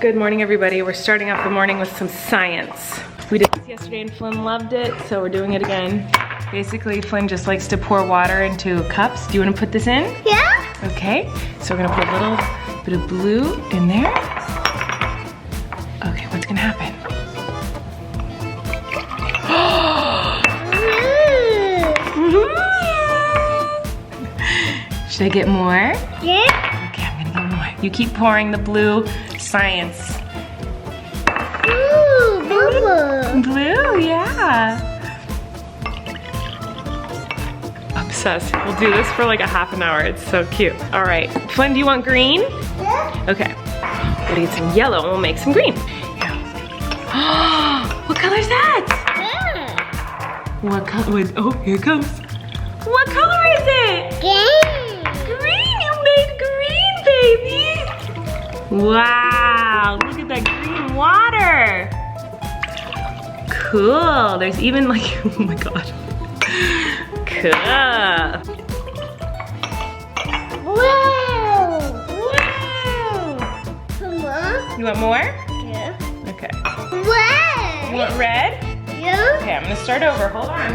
Good morning, everybody. We're starting off the morning with some science. We did this yesterday and Flynn loved it, so we're doing it again. Basically, Flynn just likes to pour water into cups. Do you want to put this in? Yeah. Okay, so we're gonna put a little bit of blue in there. Okay, what's gonna happen? Should I get more? Yeah. Okay, I'm gonna get more. You keep pouring the blue science. Ooh, blue. Blue, yeah. Obsessed. We'll do this for like a half an hour. It's so cute. All right, Flynn, do you want green? Yeah. Okay. We'll get some yellow and we'll make some green. Here. What color is that? Yeah. What color? Oh, here it comes. What color is it? Green. Green, you made green, baby. Wow, look at that green water. Cool, there's even like, oh my God. Cool. Wow. Wow. Come on. You want more? Yeah. Okay. Wow. You want red? Yeah. Okay, I'm gonna start over, hold on.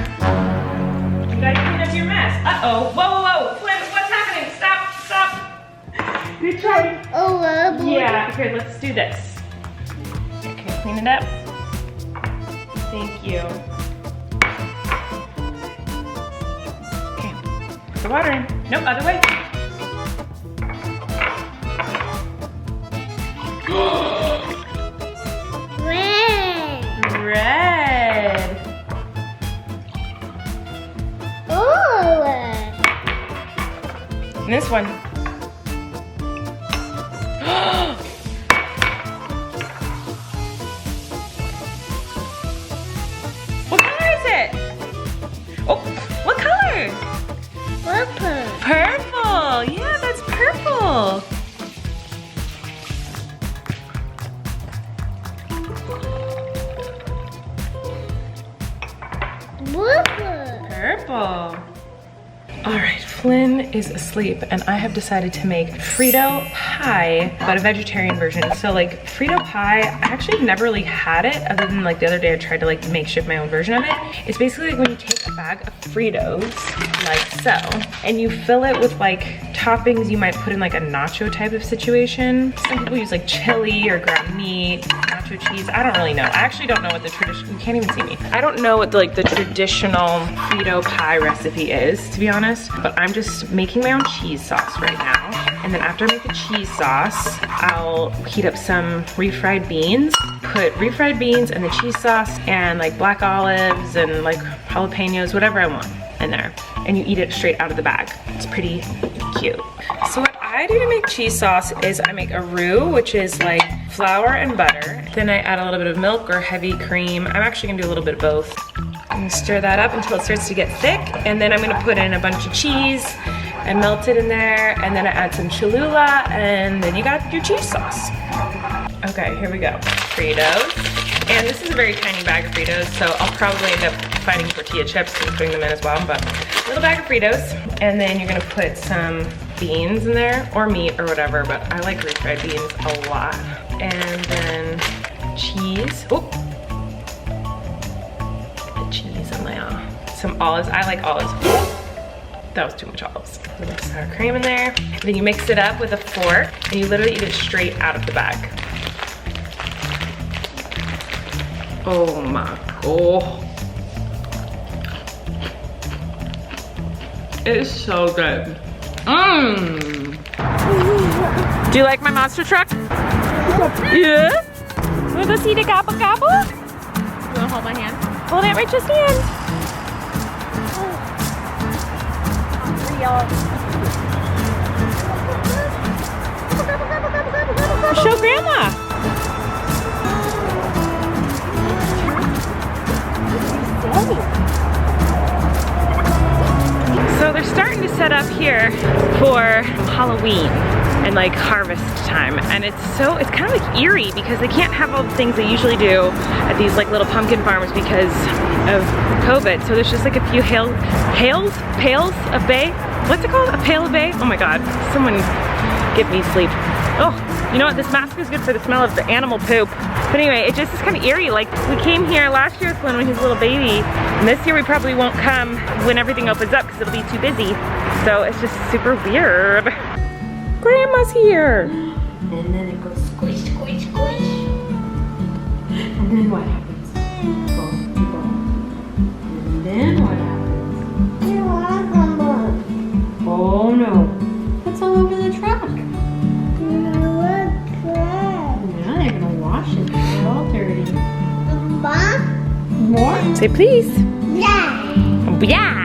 You gotta clean up your mess. Uh-oh, whoa, whoa, whoa. Flynn, what's happening? Stop, stop. Good try. Oh, blue. Yeah, here, let's do this. Okay, clean it up. Thank you. Okay, put the water in. Nope, other way. Red. Red. Oh, red. And this one. What color is it? Oh, what color? Purple. Purple. Yeah, that's purple. Purple. Purple. All right, Flynn is asleep and I have decided to make Frito pie, but a vegetarian version. So like Frito pie, I actually have never really had it other than like the other day I tried to like makeshift my own version of it. It's basically like when you take a bag of Fritos, like so, and you fill it with like toppings you might put in like a nacho type of situation. Some people use like chili or ground meat, nacho cheese. I don't really know. I actually don't know what the traditional, you can't even see me. I don't know what the traditional Frito pie recipe is, to be honest, but I'm just making my own cheese sauce right now. And then after I make the cheese sauce, I'll heat up some refried beans, put refried beans and the cheese sauce and like black olives and like jalapenos, whatever I want in there. And you eat it straight out of the bag. It's pretty cute. So what I do to make cheese sauce is I make a roux, which is like flour and butter. Then I add a little bit of milk or heavy cream. I'm actually gonna do a little bit of both. I'm gonna stir that up until it starts to get thick. And then I'm gonna put in a bunch of cheese and melt it in there. And then I add some Cholula and then you got your cheese sauce. Okay, here we go. Fritos. And this is a very tiny bag of Fritos, so I'll probably end up finding tortilla chips and putting them in as well, but a little bag of Fritos. And then you're gonna put some beans in there, or meat or whatever, but I like refried beans a lot. And then cheese. Oh, the cheese and some olives. I like olives. That was too much olives. A little sour cream in there. And then you mix it up with a fork, and you literally eat it straight out of the bag. Oh my God. It is so good. Mmm. Do you like my monster truck? Yeah? Wanna go see the gobble gobble? You wanna hold my hand? Hold Aunt Rachel's hand. Show Grandma. So they're starting to set up here for Halloween and like harvest time, and it's kind of like eerie because they can't have all the things they usually do at these like little pumpkin farms because of COVID. So there's just like a few pails of bay. What's it called? A pail of bay? Oh my God, someone give me sleep. Oh, you know what? This mask is good for the smell of the animal poop. But anyway, it just is kind of eerie. Like, we came here last year with Flynn when he was a little baby. And this year we probably won't come when everything opens up because it'll be too busy. So it's just super weird. Grandma's here. And then it goes squish, squish, squish. And then what happens? Boom, boom. And then what happens? You want some more? Oh no. That's all over the truck. Now they're gonna wash it. It's all dirty. More? Say please. Yeah. Yeah.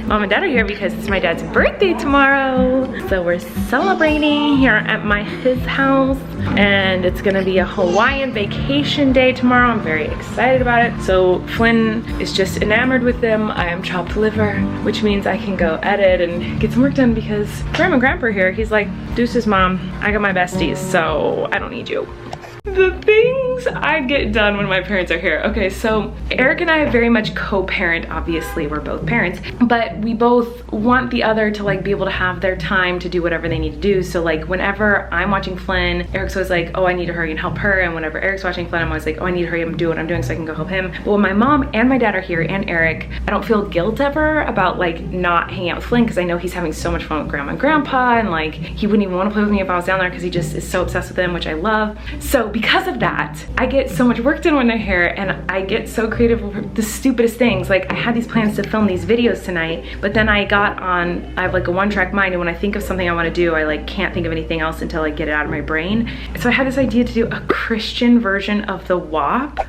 Mom and Dad are here because it's my dad's birthday tomorrow. So we're celebrating here at his house. And it's gonna be a Hawaiian vacation day tomorrow. I'm very excited about it. So Flynn is just enamored with them. I am chopped liver, which means I can go edit and get some work done because Grandma and Grandpa are here. He's like, deuces mom, I got my besties, so I don't need you. The things I get done when my parents are here. Okay, so Eric and I very much co-parent. Obviously, we're both parents, but we both want the other to like be able to have their time to do whatever they need to do. So like whenever I'm watching Flynn, Eric's always like, oh, I need to hurry and help her. And whenever Eric's watching Flynn, I'm always like, oh, I need to hurry and do what I'm doing so I can go help him. But when my mom and my dad are here and Eric, I don't feel guilt ever about like not hanging out with Flynn because I know he's having so much fun with Grandma and Grandpa, and like he wouldn't even want to play with me if I was down there because he just is so obsessed with them, which I love. So because of that, I get so much work done when they're here, and I get so creative with the stupidest things. Like I had these plans to film these videos tonight, but then I have like a one-track mind, and when I think of something I want to do, I like can't think of anything else until I get it out of my brain. So I had this idea to do a Christian version of the WAP.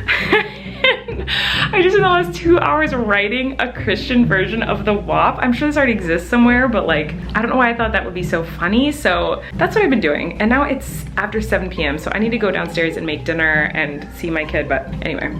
I just spent the last 2 hours writing a Christian version of the WAP. I'm sure this already exists somewhere, but like, I don't know why I thought that would be so funny. So that's what I've been doing. And now it's after 7 p.m. So I need to go downstairs and make dinner and see my kid. But anyway,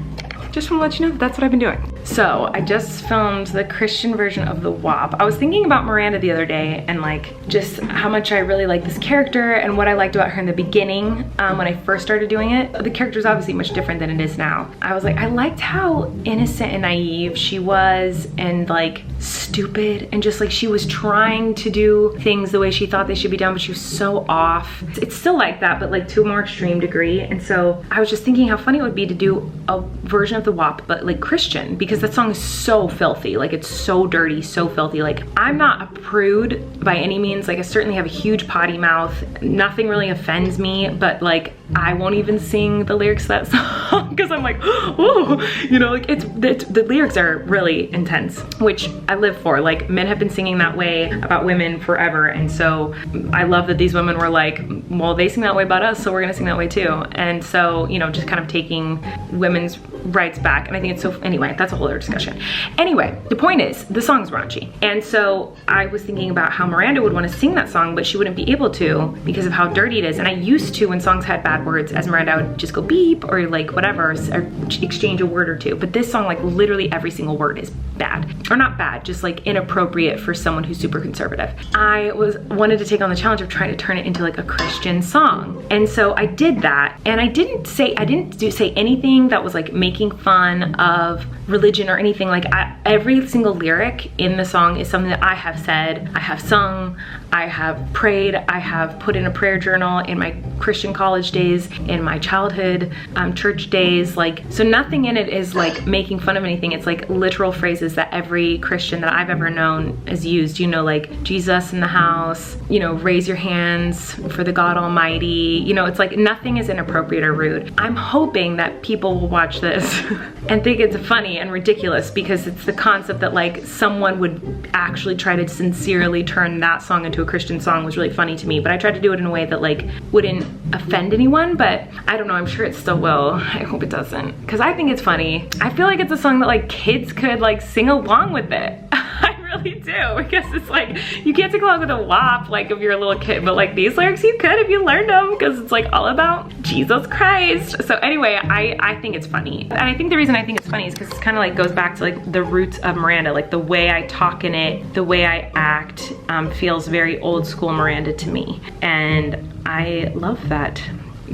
just want to let you know that that's what I've been doing. So I just filmed the Christian version of the WAP. I was thinking about Miranda the other day and like just how much I really like this character and what I liked about her in the beginning when I first started doing it. The character is obviously much different than it is now. I was like, I liked how innocent and naive she was and like stupid, and just like she was trying to do things the way she thought they should be done, but she was so off. It's still like that, but like to a more extreme degree. And so I was just thinking how funny it would be to do a version of the WAP, but like Christian, because that song is so filthy. Like it's so dirty, so filthy. Like I'm not a prude by any means. Like I certainly have a huge potty mouth. Nothing really offends me, but like I won't even sing the lyrics to that song because I'm like, oh, you know, like the lyrics are really intense, which I live for. Like men have been singing that way about women forever. And so I love that these women were like, well, they sing that way about us, so we're gonna sing that way too. And so, you know, just kind of taking women's rights back. And I think it's so, anyway, that's a whole other discussion. Anyway, the point is the song's raunchy. And so I was thinking about how Miranda would want to sing that song, but she wouldn't be able to because of how dirty it is. And I used to, when songs had bad words, as Miranda, I would just go beep or like whatever, or exchange a word or two. But this song, like literally every single word is bad, or not bad, just like inappropriate for someone who's super conservative. I wanted to take on the challenge of trying to turn it into like a Christian song. And so I did that. And I didn't say anything that was like making fun of religion or anything. Like every single lyric in the song is something that I have said, I have sung, I have prayed, I have put in a prayer journal in my Christian college days, in my childhood church days. Like, so nothing in it is like making fun of anything. It's like literal phrases that every Christian that I've ever known has used, you know, like Jesus in the house, you know, raise your hands for the God Almighty. You know, it's like nothing is inappropriate or rude. I'm hoping that people will watch this and think it's funny and ridiculous because it's the concept that like someone would actually try to sincerely turn that song into a Christian song was really funny to me. But I tried to do it in a way that like wouldn't offend anyone, but I don't know, I'm sure it still will. I hope it doesn't, because I think it's funny. I feel like it's a song that like kids could like sing along with it. I really do, because it's like you can't sing along with a WAP like if you're a little kid, but like these lyrics you could if you learned them, because it's like all about Jesus Christ. So anyway, I think it's funny, and I think the reason I think it's funny is because it's kind of like goes back to like the roots of Miranda. Like the way I talk in it, the way I act feels very old school Miranda to me, and I love that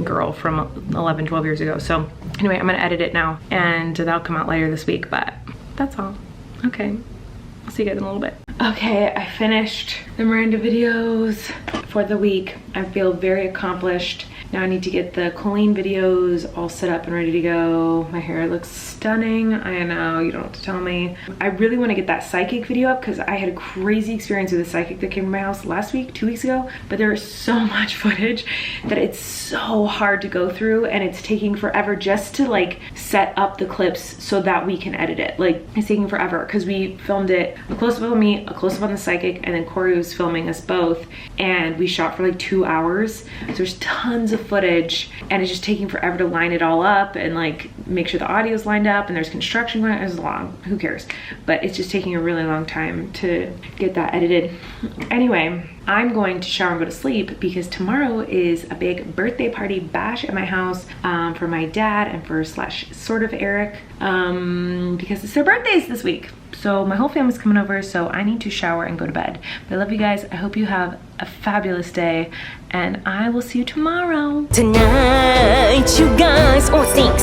girl from 11, 12 years ago. So anyway, I'm gonna edit it now and that'll come out later this week, but that's all. Okay. I'll see you guys in a little bit. Okay, I finished the Miranda videos for the week. I feel very accomplished. Now I need to get the Colleen videos all set up and ready to go. My hair looks stunning. I know, you don't have to tell me. I really want to get that psychic video up because I had a crazy experience with a psychic that came to my house last week, 2 weeks ago, but there is so much footage that it's so hard to go through, and it's taking forever just to like set up the clips so that we can edit it. Like, it's taking forever because we filmed it a close-up on me, a close-up on the psychic, and then Kory was filming us both, and we shot for like 2 hours. So there's tons of footage, and it's just taking forever to line it all up and like make sure the audio's lined up, and there's construction going on. It's long, who cares? But it's just taking a really long time to get that edited. Anyway, I'm going to shower and go to sleep because tomorrow is a big birthday party bash at my house for my dad and for / sort of Eric because it's their birthdays this week. So my whole family's coming over, so I need to shower and go to bed. But I love you guys. I hope you have a fabulous day, and I will see you tomorrow. Tonight, you guys all sing